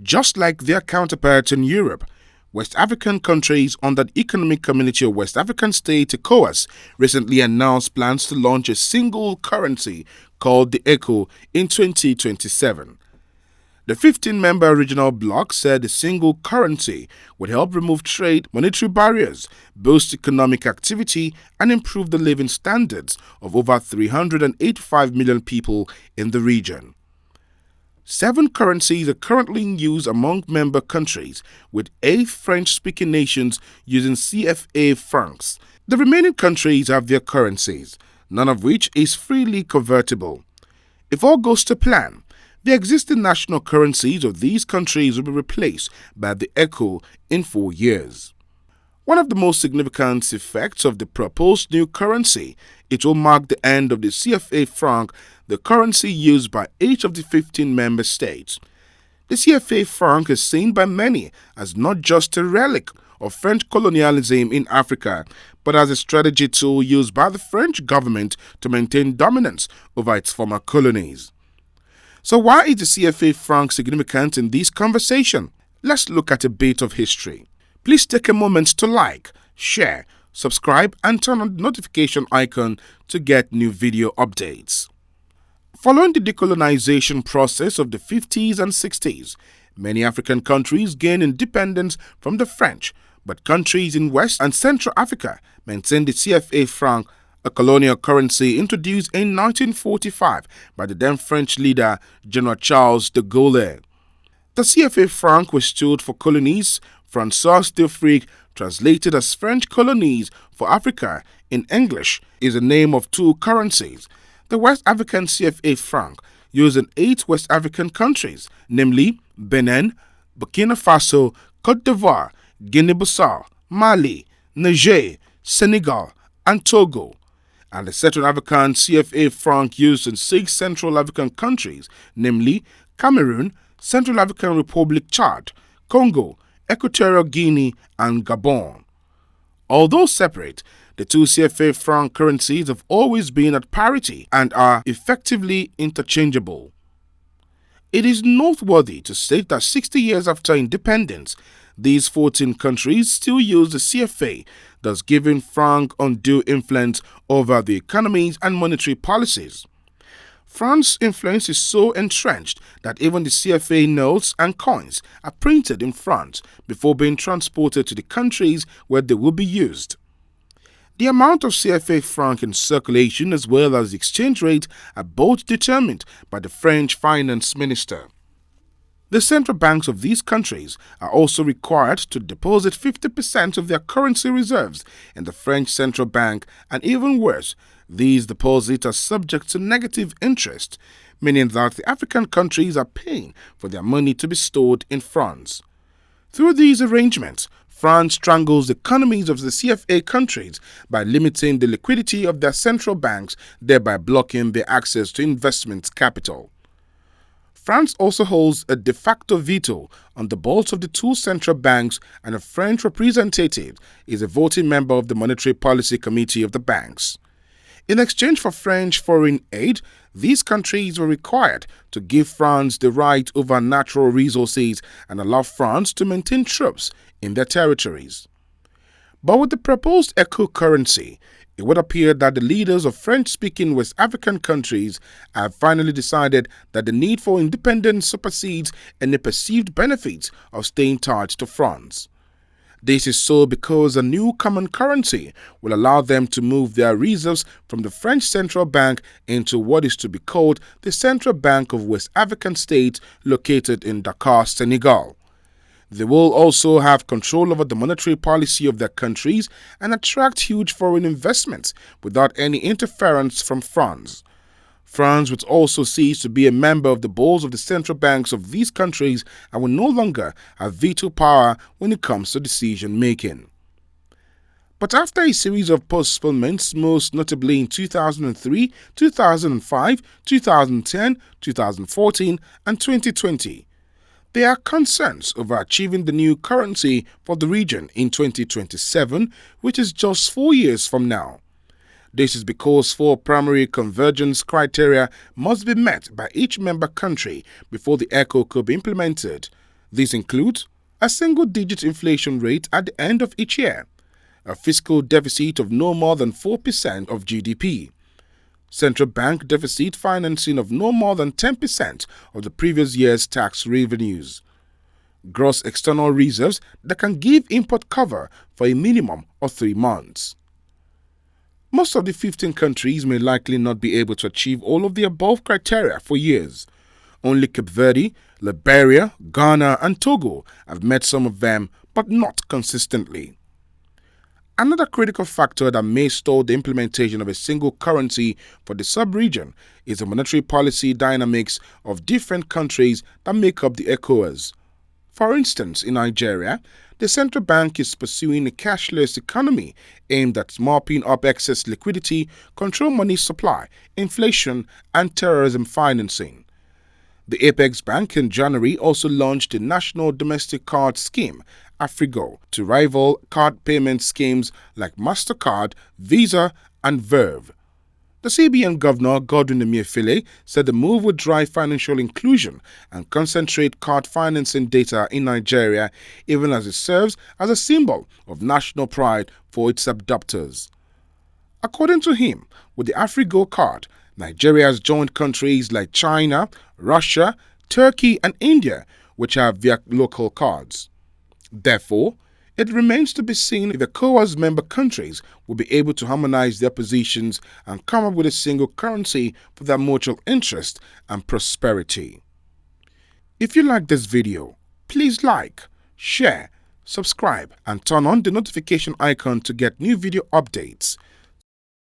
Just like their counterparts in Europe, West African countries under the Economic Community of West African States (ECOWAS) recently announced plans to launch a single currency called the ECO in 2027. The 15-member regional bloc said the single currency would help remove trade, monetary barriers, boost economic activity, and improve the living standards of over 385 million people in the region. 7 currencies are currently in use among member countries, with 8 French-speaking nations using CFA francs. The remaining countries have their currencies, none of which is freely convertible. If all goes to plan, the existing national currencies of these countries will be replaced by the ECO in 4 years. One of the most significant effects of the proposed new currency, it will mark the end of the CFA franc, the currency used by each of the 15 member states. The CFA franc is seen by many as not just a relic of French colonialism in Africa, but as a strategy tool used by the French government to maintain dominance over its former colonies. So why is the CFA franc significant in this conversation? Let's look at a bit of history. Please take a moment to like, share, subscribe, and turn on the notification icon to get new video updates. Following the decolonization process of the 50s and 60s, many African countries gained independence from the French, but countries in West and Central Africa maintained the CFA franc, a colonial currency introduced in 1945 by the then French leader General Charles de Gaulle. The CFA franc was stood for colonies François d'Afrique, translated as French colonies for Africa in English, is the name of 2 currencies. The West African CFA franc, used in 8 West African countries, namely Benin, Burkina Faso, Côte d'Ivoire, Guinea-Bissau, Mali, Niger, Senegal, and Togo. And the Central African CFA franc used in 6 Central African countries, namely Cameroon, Central African Republic, Chad, Congo, Equatorial Guinea, and Gabon. Although separate, the 2 CFA franc currencies have always been at parity and are effectively interchangeable. It is noteworthy to state that 60 years after independence, these 14 countries still use the CFA, thus giving franc undue influence over the economies and monetary policies. France's influence is so entrenched that even the CFA notes and coins are printed in France before being transported to the countries where they will be used. The amount of CFA franc in circulation as well as the exchange rate are both determined by the French finance minister. The central banks of these countries are also required to deposit 50% of their currency reserves in the French central bank, and even worse, these deposits are subject to negative interest, meaning that the African countries are paying for their money to be stored in France. Through these arrangements, France strangles the economies of the CFA countries by limiting the liquidity of their central banks, thereby blocking their access to investment capital. France also holds a de facto veto on the boards of the 2 central banks, and a French representative is a voting member of the Monetary Policy Committee of the banks. In exchange for French foreign aid, these countries were required to give France the right over natural resources and allow France to maintain troops in their territories. But with the proposed ECO currency, it would appear that the leaders of French-speaking West African countries have finally decided that the need for independence supersedes any perceived benefits of staying tied to France. This is so because a new common currency will allow them to move their reserves from the French Central Bank into what is to be called the Central Bank of West African States, located in Dakar, Senegal. They will also have control over the monetary policy of their countries and attract huge foreign investments without any interference from France. France would also cease to be a member of the boards of the central banks of these countries and will no longer have veto power when it comes to decision making. But after a series of postponements, most notably in 2003, 2005, 2010, 2014, and 2020, there are concerns over achieving the new currency for the region in 2027, which is just 4 years from now. This is because 4 primary convergence criteria must be met by each member country before the ECO could be implemented. These include a single-digit inflation rate at the end of each year, a fiscal deficit of no more than 4% of GDP, central bank deficit financing of no more than 10% of the previous year's tax revenues, gross external reserves that can give import cover for a minimum of 3 months. Most of the 15 countries may likely not be able to achieve all of the above criteria for years. Only Cape Verde, Liberia, Ghana, and Togo have met some of them, but not consistently. Another critical factor that may stall the implementation of a single currency for the sub-region is the monetary policy dynamics of different countries that make up the ECOWAS. For instance, in Nigeria, the central bank is pursuing a cashless economy aimed at mopping up excess liquidity, control money supply, inflation, and terrorism financing. The Apex Bank in January also launched the National Domestic Card Scheme, Afrigo, to rival card payment schemes like MasterCard, Visa, and Verve. The CBN Governor, Godwin Emefiele, said the move would drive financial inclusion and concentrate card financing data in Nigeria, even as it serves as a symbol of national pride for its adopters. According to him, with the Afrigo card, Nigeria has joined countries like China, Russia, Turkey, and India, which have their local cards. Therefore, it remains to be seen if ECOWAS member countries will be able to harmonize their positions and come up with a single currency for their mutual interest and prosperity. If you like this video, please like, share, subscribe, and turn on the notification icon to get new video updates.